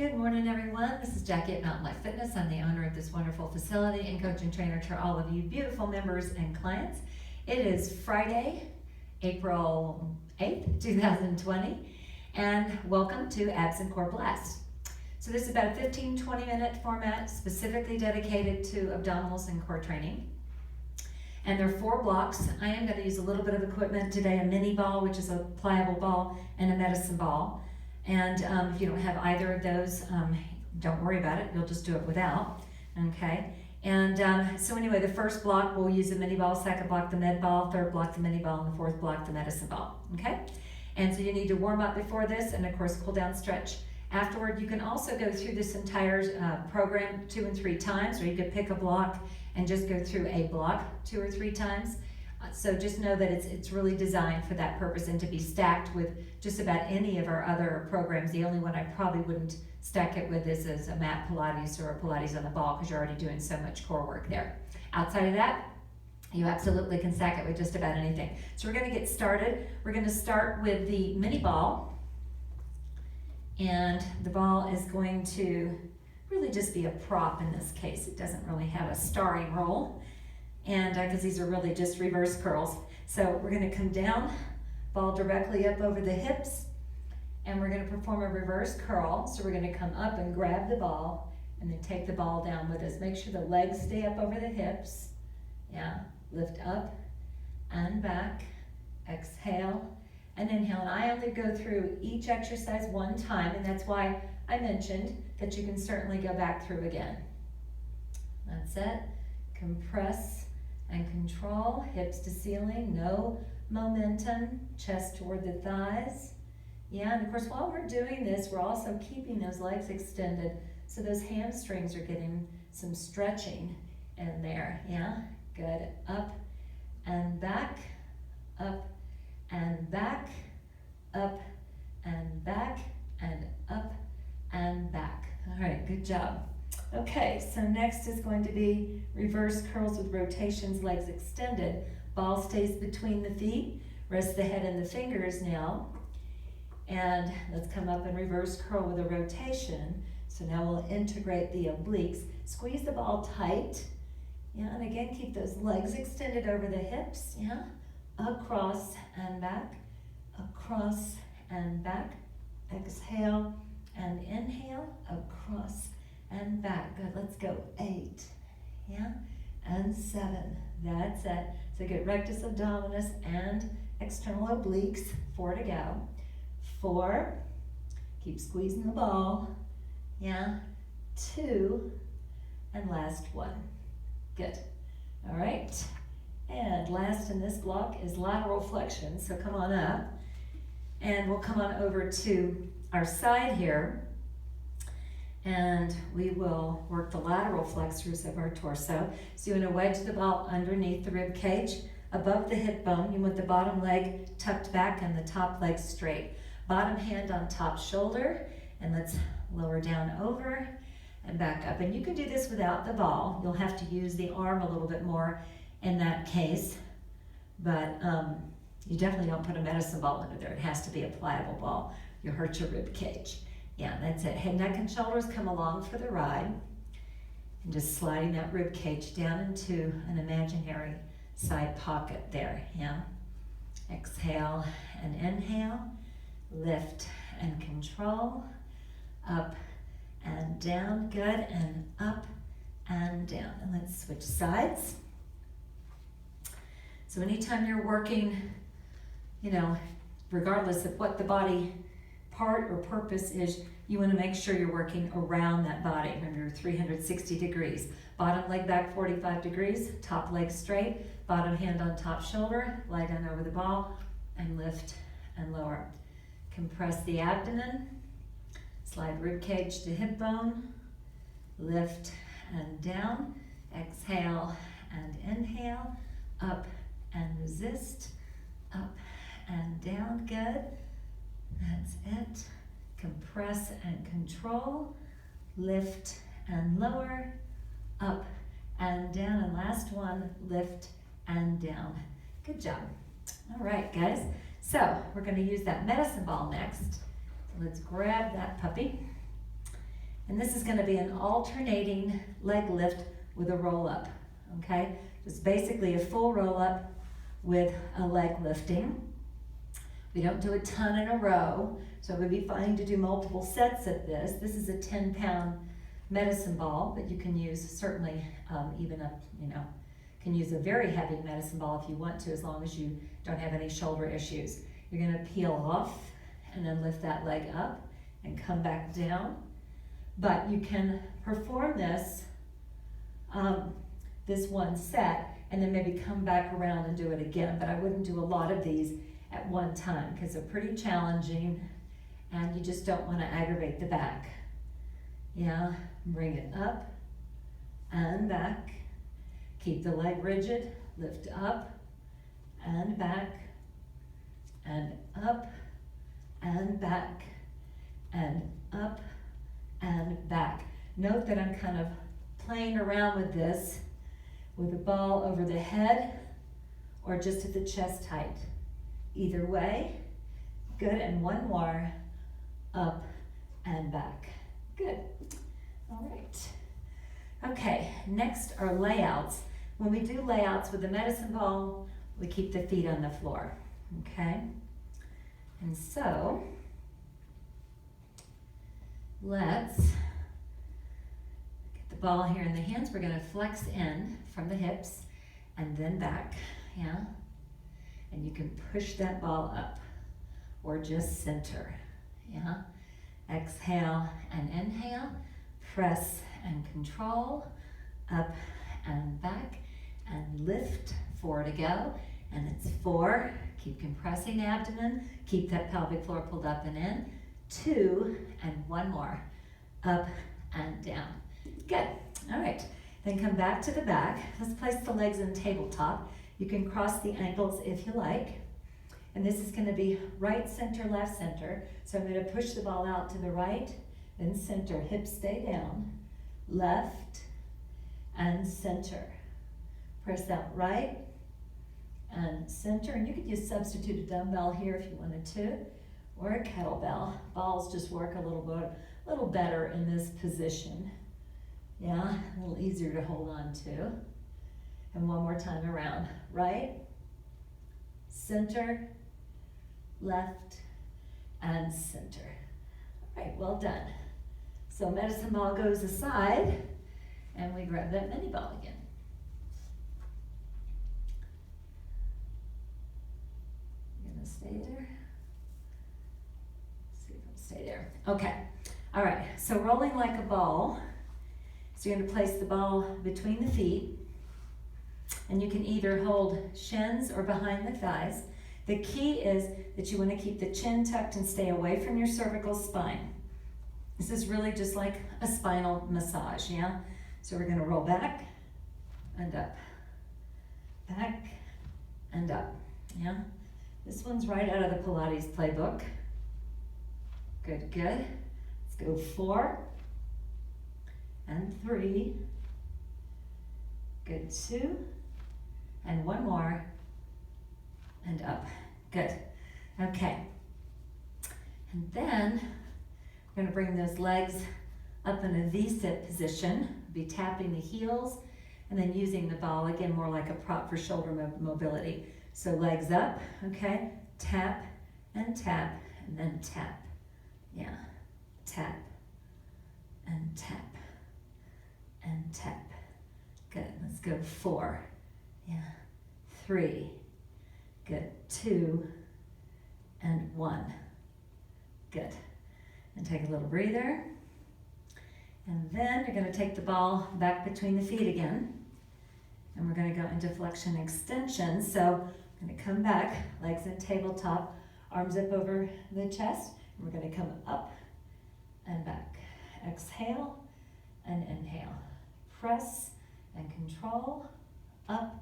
Good morning, everyone. This is Jackie at Mountain Life Fitness. I'm the owner of this wonderful facility and coach and trainer to all of you beautiful members and clients. It is Friday, April 8th, 2020, and welcome to Abs and Core Blast. So this is about a 15-20 minute format specifically dedicated to abdominals and core training. And there are 4 blocks. I am going to use a little bit of equipment today, a mini ball, which is a pliable ball, and a medicine ball. And if you don't have either of those, don't worry about it. You'll just do it without, okay? And so anyway, the first block, we'll use the mini ball, second block, the med ball, third block, the mini ball, and the fourth block, the medicine ball, okay? And so you need to warm up before this, and of course, cool down, stretch. Afterward, you can also go through this entire program 2 and 3 times, or you could pick a block and just go through a block 2 or 3 times. So just know that it's really designed for that purpose and to be stacked with just about any of our other programs. The only one I probably wouldn't stack it with is a mat Pilates or a Pilates on the ball, because you're already doing so much core work there. Outside of that, you absolutely can stack it with just about anything. So we're going to get started. We're going to start with the mini ball, and the ball is going to really just be a prop in this case. It doesn't really have a starring role, and because these are really just reverse curls. So we're going to come down, ball directly up over the hips, and we're going to perform a reverse curl. So we're going to come up and grab the ball and then take the ball down with us. Make sure the legs stay up over the hips. Yeah, lift up and back, exhale and inhale. And I only go through each exercise 1 time, and that's why I mentioned that you can certainly go back through again. That's it. Compress and control, hips to ceiling, no momentum, chest toward the thighs. Yeah, and of course, while we're doing this, we're also keeping those legs extended, so those hamstrings are getting some stretching in there. Yeah, good. Up and back, up and back, up and back, and up and back. All right, good job. Okay, so next is going to be reverse curls with rotations, legs extended. Ball stays between the feet. Rest the head and the fingers now. And let's come up and reverse curl with a rotation. So now we'll integrate the obliques. Squeeze the ball tight. Yeah, and again, keep those legs extended over the hips. Yeah, across and back, across and back. Exhale and inhale, across and back. Good, let's go. 8, yeah, and 7. That's it. So get rectus abdominis and external obliques. 4 to go. 4, keep squeezing the ball. Yeah, 2, and last 1. Good. All right. And last in this block is lateral flexion. So come on up, and we'll come on over to our side here. And we will work the lateral flexors of our torso. So you want to wedge the ball underneath the rib cage, above the hip bone. You want the bottom leg tucked back and the top leg straight. Bottom hand on top shoulder, and let's lower down over and back up. And you can do this without the ball. You'll have to use the arm a little bit more in that case, but you definitely don't put a medicine ball under there. It has to be a pliable ball. You'll hurt your rib cage. Yeah, that's it. Head, neck, and shoulders come along for the ride. And just sliding that rib cage down into an imaginary side pocket there. Yeah. Exhale and inhale. Lift and control. Up and down. Good. And up and down. And let's switch sides. So anytime you're working, regardless of what the body part or purpose is, you want to make sure you're working around that body. Remember, 360 degrees. Bottom leg back 45 degrees, top leg straight, bottom hand on top shoulder, lie down over the ball, and lift and lower. Compress the abdomen, slide rib cage to hip bone, lift and down, exhale and inhale, up and resist, up and down. Good. That's it. Compress and control, lift and lower, up and down, and last one, lift and down. Good job. All right, guys. So we're going to use that medicine ball next. So let's grab that puppy And this is gonna be an alternating leg lift with a roll up, okay? Just basically a full roll up with a leg lifting. We don't do a ton in a row, so it would be fine to do multiple sets of this. This is a 10-pound medicine ball, but you can use certainly even up, can use a very heavy medicine ball if you want to, as long as you don't have any shoulder issues. You're gonna peel off and then lift that leg up and come back down. But you can perform this, this one set, and then maybe come back around and do it again. But I wouldn't do a lot of these at one time because they're pretty challenging and you just don't want to aggravate the back. Yeah, bring it up and back. Keep the leg rigid, lift up and back and up and back and up and back. Note that I'm kind of playing around with this with the ball over the head or just at the chest height. Either way, good, and one more, up and back. Good, all right. Okay, next are layouts. When we do layouts with the medicine ball, we keep the feet on the floor, okay? And so, let's get the ball here in the hands. We're gonna flex in from the hips and then back, yeah? And you can push that ball up or just center, yeah? Exhale and inhale, press and control, up and back, and lift, 4 to go, and it's 4, keep compressing abdomen, keep that pelvic floor pulled up and in, 2, and 1 more, up and down. Good, all right, then come back to the back. Let's place the legs in tabletop. You can cross the ankles if you like. And this is gonna be right center, left center. So I'm gonna push the ball out to the right, then center, hips stay down, left and center. Press out right and center. And you could use substitute a dumbbell here if you wanted to, or a kettlebell. Balls just work a little better in this position. Yeah, a little easier to hold on to. And one more time around, right, center, left, and center. All right, well done. So medicine ball goes aside, and we grab that mini ball again. You're gonna stay there? Let's see if I can stay there. Okay, all right, so rolling like a ball. So you're gonna place the ball between the feet, and you can either hold shins or behind the thighs. The key is that you want to keep the chin tucked and stay away from your cervical spine. This is really just like a spinal massage, yeah? So we're going to roll back and up, back and up, yeah? This one's right out of the Pilates playbook. Good, good. Let's go 4 and 3. Good, 2. And 1 more, and up. Good. Okay. And then we're gonna bring those legs up in a V-sit position, be tapping the heels, and then using the ball, again, more like a prop for shoulder mobility. So legs up, okay? Tap, and then tap. Yeah, tap, and tap, and tap. Good, let's go 4. Yeah, 3, good, 2, and 1, good. And take a little breather. And then you're gonna take the ball back between the feet again. And we're gonna go into flexion extension. So I'm gonna come back, legs in tabletop, arms up over the chest. And we're gonna come up and back. Exhale and inhale. Press and control, up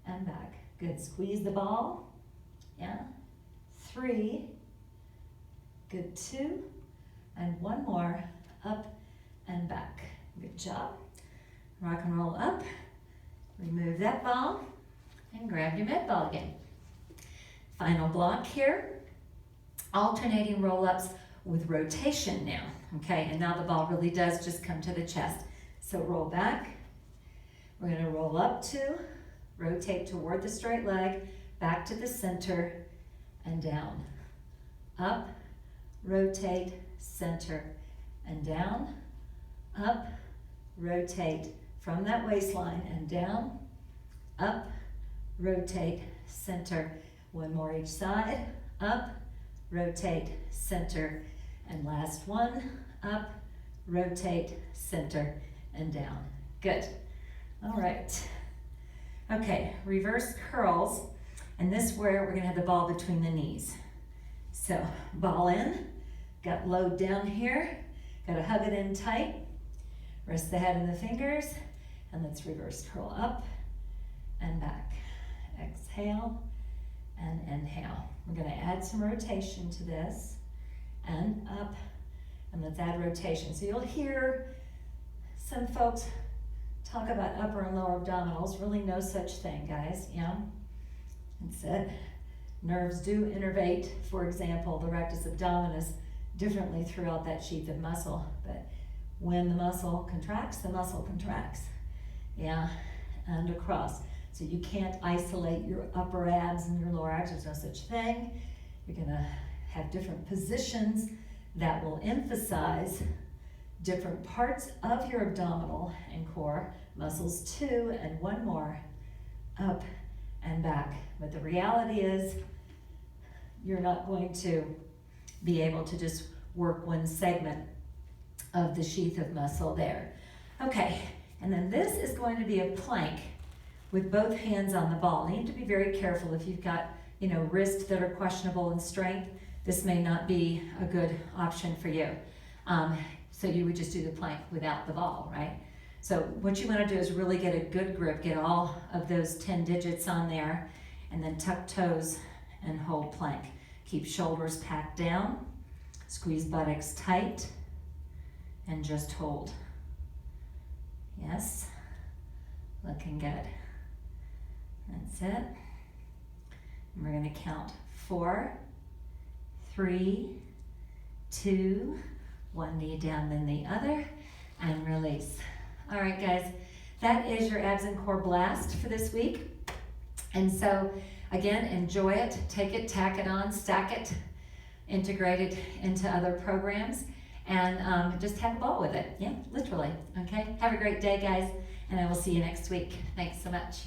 and back. Good, squeeze the ball, yeah. 3, good, 2, and 1 more, up and back. Good job. Rock and roll up, remove that ball, and grab your med ball again. Final block here, alternating roll-ups with rotation now, okay? And now the ball really does just come to the chest. So roll back. We're gonna roll up two, rotate toward the straight leg, back to the center, and down. Up, rotate, center, and down. Up, rotate from that waistline and down. Up, rotate, center. One more each side. Up, rotate, center, and last one. Up, rotate, center, and down. Good. All right. Okay, reverse curls, and this is where we're gonna have the ball between the knees. So, ball in, got load down here, gotta hug it in tight, rest the head in the fingers, and let's reverse curl up and back. Exhale and inhale. We're gonna add some rotation to this, and up, and let's add rotation. So you'll hear some folks talk about upper and lower abdominals. Really no such thing, guys, yeah? It's it. Nerves do innervate, for example, the rectus abdominis differently throughout that sheath of muscle, but when the muscle contracts, yeah, and across. So you can't isolate your upper abs and your lower abs, there's no such thing. You're gonna have different positions that will emphasize different parts of your abdominal and core muscles, two, and one more, up and back. But the reality is, you're not going to be able to just work one segment of the sheath of muscle there. Okay, and then this is going to be a plank with both hands on the ball. You need to be very careful if you've got, wrists that are questionable in strength. This may not be a good option for you. So you would just do the plank without the ball, right? So what you want to do is really get a good grip, get all of those 10 digits on there, and then tuck toes and hold plank. Keep shoulders packed down, squeeze buttocks tight, and just hold. Yes, looking good. That's it. And we're going to count 4, 3, 2, one knee down, then the other, and release. All right, guys, that is your abs and core blast for this week. And so, again, enjoy it, take it, tack it on, stack it, integrate it into other programs, and just have a ball with it. Yeah, literally. Okay, have a great day, guys, and I will see you next week. Thanks so much.